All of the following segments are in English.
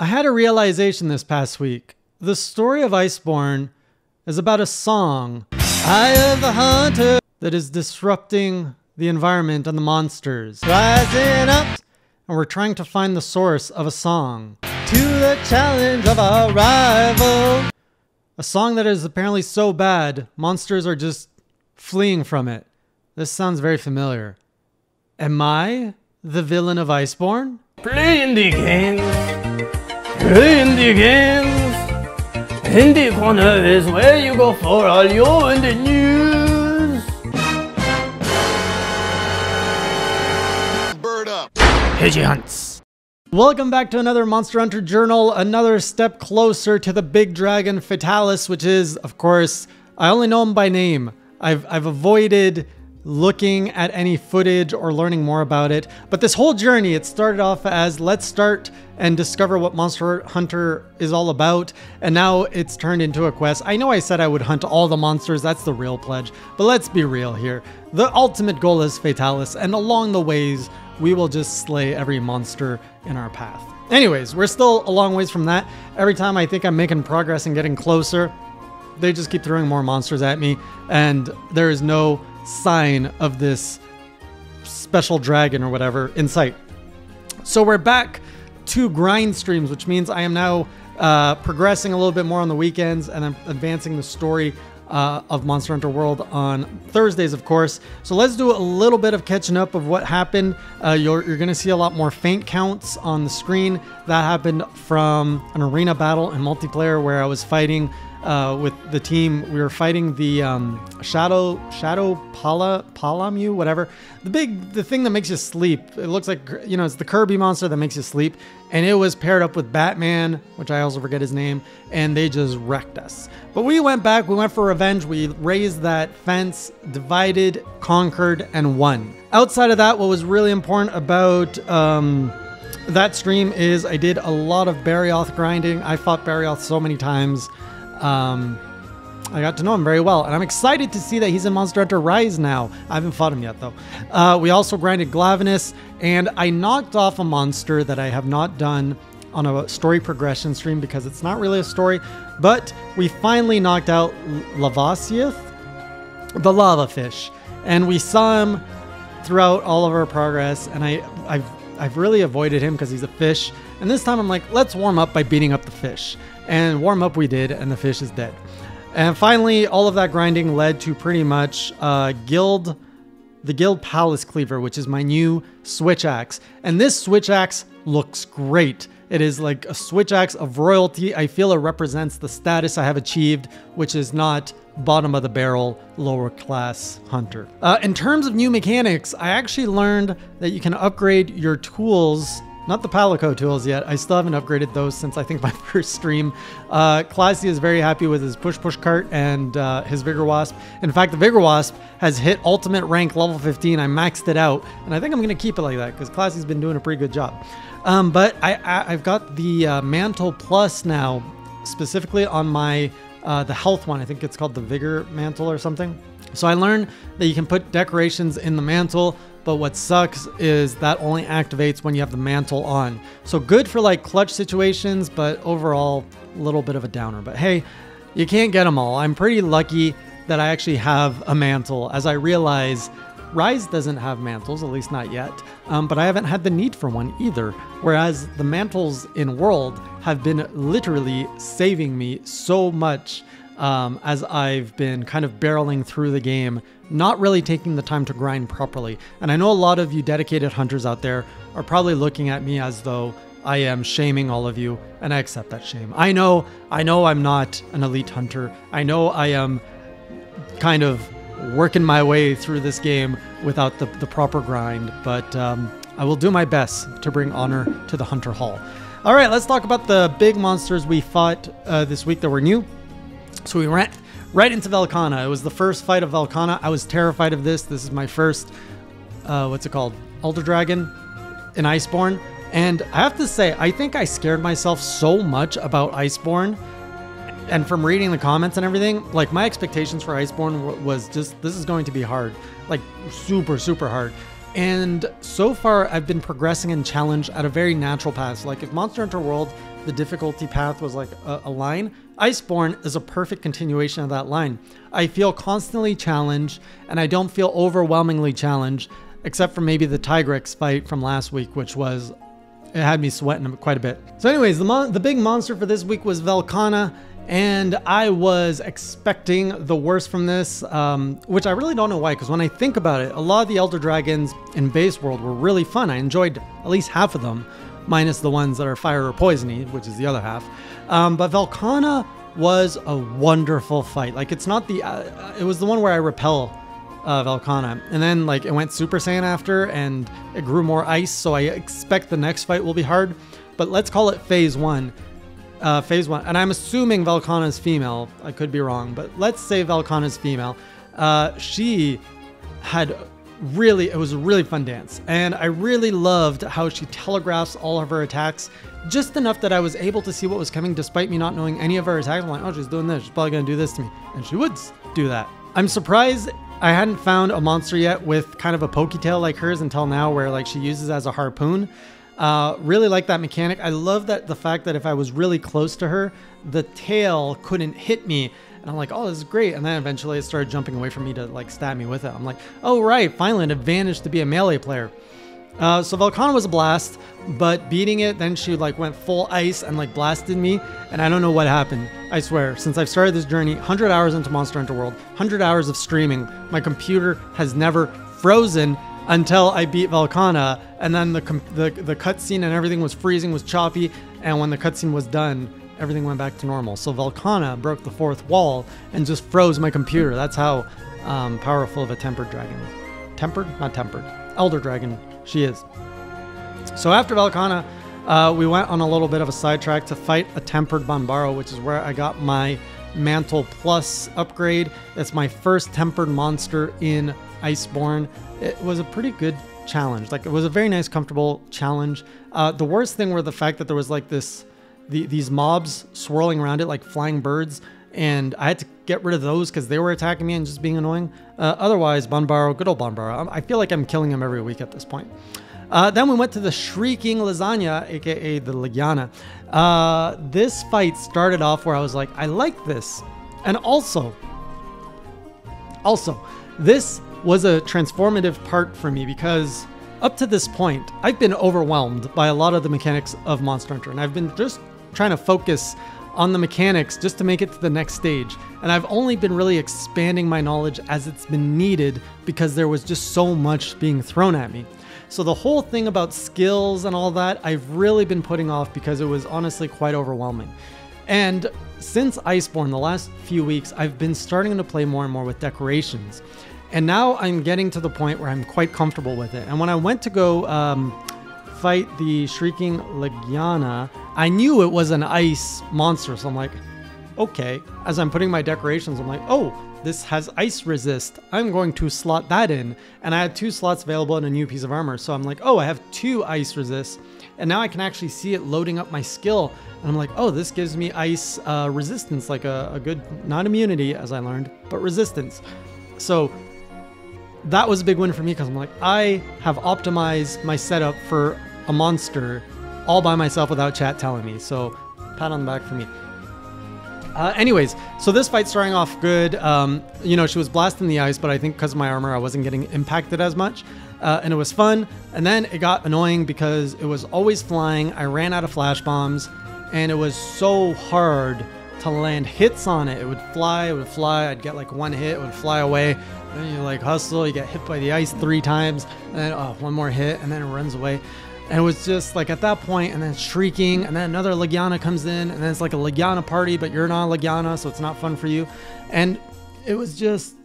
I had a realization this past week. The story of Iceborne is about a song, Eye of the Hunter, that is disrupting the environment and the monsters. Rising up, and we're trying to find the source of a song. To the challenge of our rival. A song that is apparently so bad, monsters are just fleeing from it. This sounds very familiar. Am I the villain of Iceborne? Playing the games, playing the games. In the corner is where you go for all your in the news. Bird up. Hedgie hunts. Welcome back to another Monster Hunter Journal, another step closer to the big dragon Fatalis, which is, of course, I only know him by name. I've avoided looking at any footage or learning more about it. But this whole journey, it started off as let's start and discover what Monster Hunter is all about. And now it's turned into a quest. I know I said I would hunt all the monsters. That's the real pledge. But let's be real here. The ultimate goal is Fatalis. And along the ways, we will just slay every monster in our path. Anyways, we're still a long ways from that. Every time I think I'm making progress and getting closer, they just keep throwing more monsters at me. And there is no sign of this special dragon or whatever in sight. So we're back to grind streams, which means I am now progressing a little bit more on the weekends, and I'm advancing the story of Monster Hunter World on Thursdays, of course. So let's do a little bit of catching up of what happened. You're going to see a lot more faint counts on the screen. That happened from an arena battle in multiplayer where I was fighting with the team. We were fighting the Shadow Palamu, whatever. The thing that makes you sleep. It looks like, you know, it's the Kirby monster that makes you sleep. And it was paired up with Batman, which I also forget his name, and they just wrecked us. But we went back, we went for revenge. We raised that fence, divided, conquered, and won. Outside of that, what was really important about that stream is I did a lot of Barioth grinding. I fought Barioth so many times. I got to know him very well, and I'm excited to see that he's in Monster Hunter Rise now. I haven't fought him yet, though. We also grinded Glavenus, and I knocked off a monster that I have not done on a story progression stream because it's not really a story, but we finally knocked out Lavasiath, the lava fish, and we saw him throughout all of our progress, and I've really avoided him because he's a fish, and this time I'm like, let's warm up by beating up the fish. And warm up we did, and the fish is dead. And finally, all of that grinding led to pretty much the Guild Palace Cleaver, which is my new switch axe. And this switch axe looks great. It is like a switch axe of royalty. I feel it represents the status I have achieved, which is not bottom of the barrel, lower class hunter. In terms of new mechanics, I actually learned that you can upgrade your tools. Not the Palico tools yet. I still haven't upgraded those since I think my first stream. Classy is very happy with his push cart and his Vigor Wasp. In fact, the Vigor Wasp has hit ultimate rank level 15. I maxed it out, and I think I'm going to keep it like that because Classy's been doing a pretty good job. But I've got the Mantle Plus now, specifically on my the health one. I think it's called the Vigor Mantle or something. So I learned that you can put decorations in the mantle, but what sucks is that only activates when you have the mantle on. So good for like clutch situations, but overall a little bit of a downer. But hey, you can't get them all. I'm pretty lucky that I actually have a mantle, as I realize Rise doesn't have mantles, at least not yet, but I haven't had the need for one either. Whereas the mantles in World have been literally saving me so much as I've been kind of barreling through the game, not really taking the time to grind properly. And I know a lot of you dedicated hunters out there are probably looking at me as though I am shaming all of you, and I accept that shame. I know I'm not an elite hunter. I know I am kind of working my way through this game without the proper grind, but I will do my best to bring honor to the Hunter Hall. All right, let's talk about the big monsters we fought this week that were new. So we went right into Velkhana. It was the first fight of Velkhana. I was terrified of this. This is my first, what's it called? Elder Dragon in Iceborne. And I have to say, I think I scared myself so much about Iceborne. And from reading the comments and everything, like my expectations for Iceborne was just, this is going to be hard. Like super, super hard. And so far, I've been progressing in challenge at a very natural path. Like if Monster Hunter World the difficulty path was like a line. Iceborne is a perfect continuation of that line. I feel constantly challenged, and I don't feel overwhelmingly challenged, except for maybe the Tigrex fight from last week, which was, it had me sweating quite a bit. So anyways, the big monster for this week was Velkhana, and I was expecting the worst from this, which I really don't know why, because when I think about it, a lot of the Elder Dragons in base world were really fun. I enjoyed at least half of them, minus the ones that are fire or poisony, which is the other half. But Velkhana was a wonderful fight. Like, it's not the, it was the one where I repel Velkhana, and then like it went Super Saiyan after, and it grew more ice, so I expect the next fight will be hard. But let's call it phase one. And I'm assuming Velkhana is female. I could be wrong, but let's say Velkhana is female. She had it was a really fun dance, and I really loved how she telegraphs all of her attacks just enough that I was able to see what was coming despite me not knowing any of her attacks. I'm like, oh, she's doing this, she's probably gonna do this to me, and she would do that. I'm surprised I hadn't found a monster yet with kind of a poketail like hers until now, where like she uses as a harpoon. Really like that mechanic. I love that the fact that if I was really close to her, the tail couldn't hit me. And I'm like, oh, this is great. And then eventually it started jumping away from me to like stab me with it. I'm like, oh, right. Finally, an advantage to be a melee player. So Velkhana was a blast, but beating it, then she like went full ice and like blasted me. And I don't know what happened. I swear, since I've started this journey, 100 hours into Monster Hunter World, 100 hours of streaming, my computer has never frozen until I beat Velkhana, and then the cutscene and everything was freezing, was choppy, and when the cutscene was done, everything went back to normal. So Velkhana broke the fourth wall and just froze my computer. That's how powerful of a tempered dragon. Tempered? Not tempered. Elder dragon she is. So after Velkhana, we went on a little bit of a sidetrack to fight a tempered Banbaro, which is where I got my Mantle Plus upgrade. That's my first tempered monster in Iceborne. It was a pretty good challenge. Like, it was a very nice, comfortable challenge. The worst thing were the fact that there was like these mobs swirling around it like flying birds, and I had to get rid of those because they were attacking me and just being annoying. Otherwise, Banbaro, good old Banbaro. I feel like I'm killing him every week at this point. Then we went to the Shrieking Lasagna, aka the Ligiana. This fight started off where I was like, I like this. And also, this was a transformative part for me because up to this point, I've been overwhelmed by a lot of the mechanics of Monster Hunter, and I've been just trying to focus on the mechanics just to make it to the next stage. And I've only been really expanding my knowledge as it's been needed because there was just so much being thrown at me. So the whole thing about skills and all that, I've really been putting off because it was honestly quite overwhelming. And since Iceborne, the last few weeks, I've been starting to play more and more with decorations. And now I'm getting to the point where I'm quite comfortable with it. And when I went to go fight the Shrieking Ligiana, I knew it was an ice monster. So I'm like, okay. As I'm putting my decorations, I'm like, oh, this has ice resist. I'm going to slot that in. And I had 2 slots available in a new piece of armor. So I'm like, oh, I have 2 ice resists. And now I can actually see it loading up my skill. And I'm like, oh, this gives me ice resistance, like a good, not immunity, as I learned, but resistance. So that was a big win for me because I'm like, I have optimized my setup for a monster all by myself without chat telling me. So pat on the back for me. Anyways, so this fight starting off good. You know, she was blasting the ice, but I think because of my armor, I wasn't getting impacted as much. And it was fun. And then it got annoying because it was always flying. I ran out of flash bombs, and it was so hard to land hits on it. It would fly, I'd get like 1 hit, it would fly away. Then you like hustle, you get hit by the ice 3 times, and then 1 more hit, and then it runs away. And it was just like at that point, and then shrieking, and then another Ligiana comes in, and then it's like a Ligiana party, but you're not a Ligiana, so it's not fun for you. And it was just,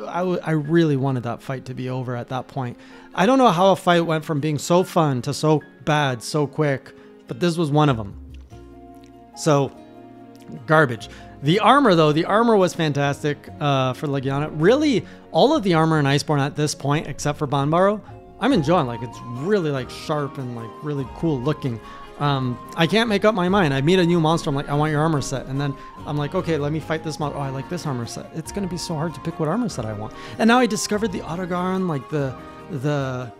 I really wanted that fight to be over at that point. I don't know how a fight went from being so fun to so bad so quick, but this was one of them. So, garbage. The armor, though, the armor was fantastic for Ligiana. Really, all of the armor in Iceborne at this point, except for Banbaro, I'm enjoying. Like, it's really like sharp and like really cool looking. I can't make up my mind. I meet a new monster, I'm like, I want your armor set. And then I'm like, okay, let me fight this monster. Oh, I like this armor set. It's going to be so hard to pick what armor set I want. And now I discovered the Autogaron, like the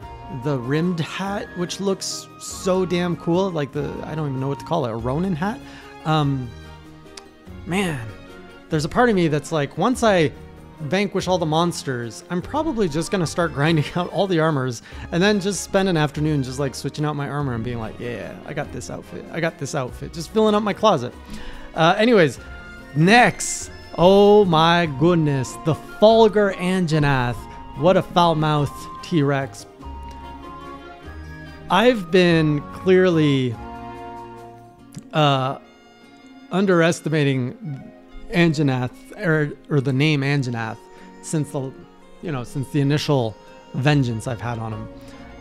the rimmed hat, which looks so damn cool. Like I don't even know what to call it, a Ronin hat. Man, there's a part of me that's like, once I vanquish all the monsters, I'm probably just gonna start grinding out all the armors and then just spend an afternoon just like switching out my armor and being like, yeah, I got this outfit, I got this outfit, just filling up my closet. Anyways, next, oh my goodness, the Falger Anjanath. What a foul-mouthed T-Rex. I've been clearly underestimating Anjanath, or the name Anjanath, since the initial vengeance I've had on him.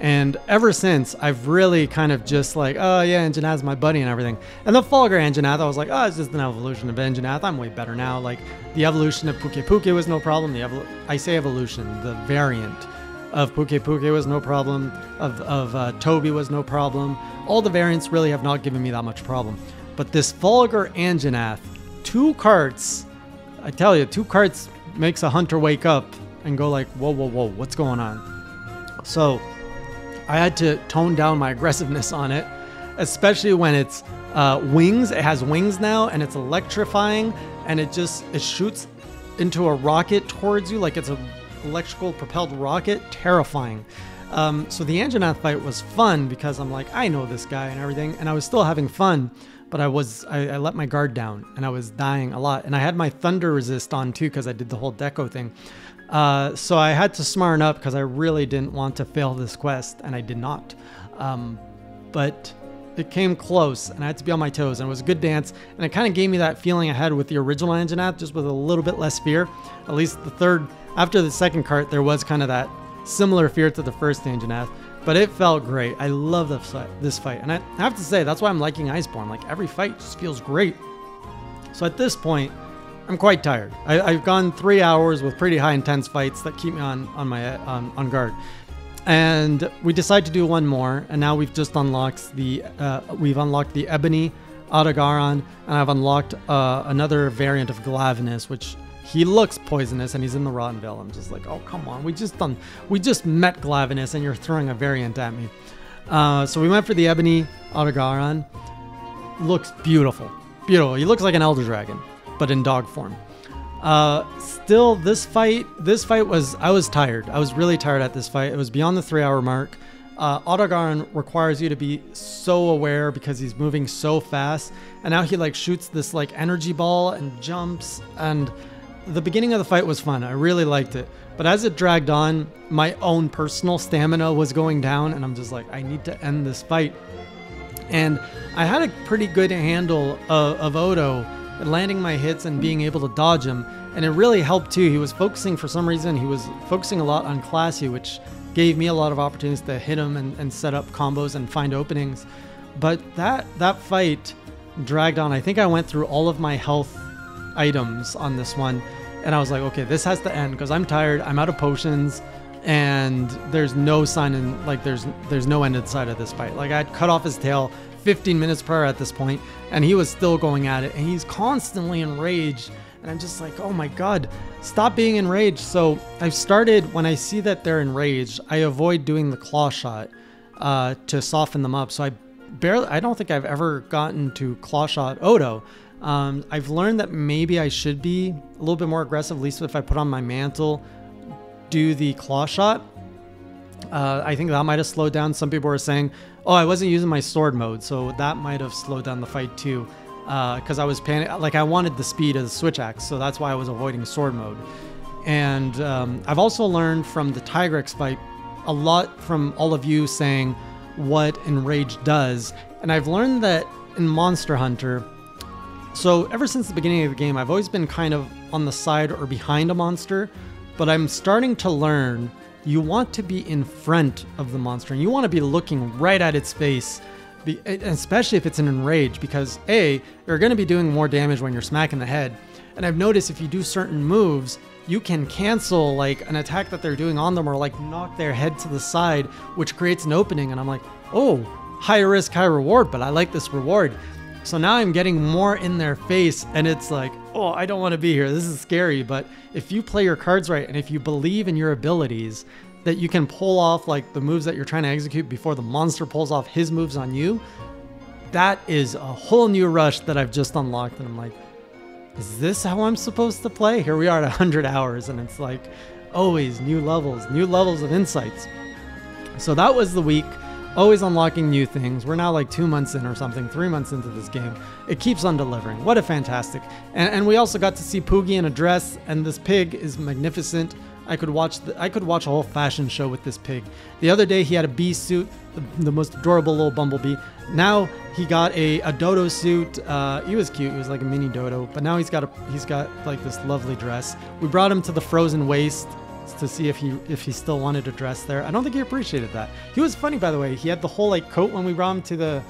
And ever since, I've really kind of just like, oh yeah, Anjanath's my buddy and everything. And the Falger Anjanath, I was like, oh, it's just an evolution of Anjanath. I'm way better now. Like, the evolution of Puke Puke was no problem. I say evolution, the variant of Puke Puke was no problem. Of Toby was no problem. All the variants really have not given me that much problem. But this Falger Anjanath, 2 carts, I tell you, 2 carts makes a hunter wake up and go like, whoa, whoa, whoa, what's going on? So I had to tone down my aggressiveness on it, especially when it's wings. It has wings now, and it's electrifying, and it shoots into a rocket towards you like it's an electrical propelled rocket. Terrifying. So the Anjanath fight was fun because I'm like, I know this guy and everything, and I was still having fun, but I let my guard down and I was dying a lot, and I had my thunder resist on too because I did the whole deco thing. So I had to smarten up because I really didn't want to fail this quest, and I did not. But it came close, and I had to be on my toes, and it was a good dance, and it kind of gave me that feeling I had with the original Anjanath, just with a little bit less fear. At least after the second cart, there was kind of that similar fear to the first Anjanath, but it felt great. I love this fight, and I have to say, that's why I'm liking Iceborne. Like, every fight just feels great. So at this point, I'm quite tired. I've gone 3 hours with pretty high intense fights that keep me on guard. And we decide to do one more, and now we've just unlocked the Ebony Autogaron, and I've unlocked another variant of Glavenus, which he looks poisonous, and he's in the Rottenville. I'm just like, oh, come on, we just met Glavenus, and you're throwing a variant at me. So we went for the Ebony Autogaron. Looks beautiful, beautiful. He looks like an Elder Dragon, but in dog form. Still, this fight was, I was tired. I was really tired at this fight. It was beyond the 3-hour mark. Autogaron requires you to be so aware because he's moving so fast. And now he like shoots this like energy ball and jumps. And the beginning of the fight was fun. I really liked it. But as it dragged on, my own personal stamina was going down. And I'm just like, I need to end this fight. And I had a pretty good handle of Odo, landing my hits and being able to dodge him, and it really helped too. He was focusing, for some reason, he was focusing a lot on Classy, which gave me a lot of opportunities to hit him and set up combos and find openings. But that fight dragged on. I think I went through all of my health items on this one, and I was like, okay, this has to end because I'm tired, I'm out of potions, and there's no sign in, like, there's no end in sight of this fight. Like, I'd cut off his tail 15 minutes prior at this point, and he was still going at it, and he's constantly enraged, and I'm just like, oh my god, stop being enraged. So I've started, when I see that they're enraged, I avoid doing the claw shot to soften them up. So I don't think I've ever gotten to claw shot Odo. I've learned that maybe I should be a little bit more aggressive, at least if I put on my mantle, do the claw shot. I think that might have slowed down. Some people were saying, oh, I wasn't using my sword mode, so that might have slowed down the fight too, because I was like, I wanted the speed of the switch axe, so that's why I was avoiding sword mode. And I've also learned from the Tigrex fight a lot from all of you saying what Enrage does, and I've learned that in Monster Hunter, so ever since the beginning of the game, I've always been kind of on the side or behind a monster, but I'm starting to learn you want to be in front of the monster, and you want to be looking right at its face, especially if it's an Enrage, because A, you're going to be doing more damage when you're smacking the head, and I've noticed if you do certain moves, you can cancel like an attack that they're doing on them, or like knock their head to the side, which creates an opening, and I'm like, oh, high risk, high reward, but I like this reward. So now I'm getting more in their face, and it's like, oh, I don't want to be here. This is scary. But if you play your cards right, and if you believe in your abilities, that you can pull off like the moves that you're trying to execute before the monster pulls off his moves on you, that is a whole new rush that I've just unlocked. And I'm like, is this how I'm supposed to play? Here we are at 100 hours, and it's like always new levels of insights. So that was the week. Always unlocking new things. We're now like 2 months in or something, 3 months into this game. It keeps on delivering. What a fantastic. And we also got to see Poogie in a dress, and this pig is magnificent. I could watch a whole fashion show with this pig. The other day he had a bee suit, the most adorable little bumblebee. Now he got a dodo suit. He was cute. He was like a mini dodo, but now he's got like this lovely dress. We brought him to the frozen waste to see if he still wanted to dress there. I don't think he appreciated that. He was funny, by the way. He had the whole like coat when we brought him to the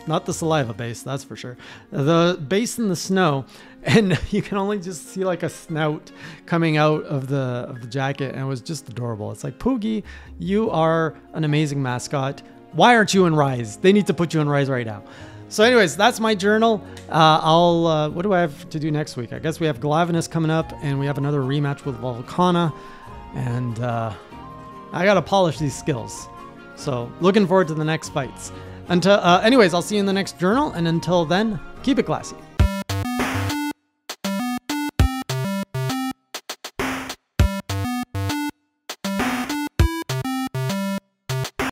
not the saliva base, that's for sure. The base in the snow, and you can only just see like a snout coming out of the jacket, and it was just adorable. It's like, Poogie, you are an amazing mascot. Why aren't you in Rise? They need to put you in Rise right now. So anyways, that's my journal. What do I have to do next week? I guess we have Glavenus coming up, and we have another rematch with Volcana, and I gotta polish these skills. So looking forward to the next fights. Anyways, I'll see you in the next journal, and until then, keep it classy.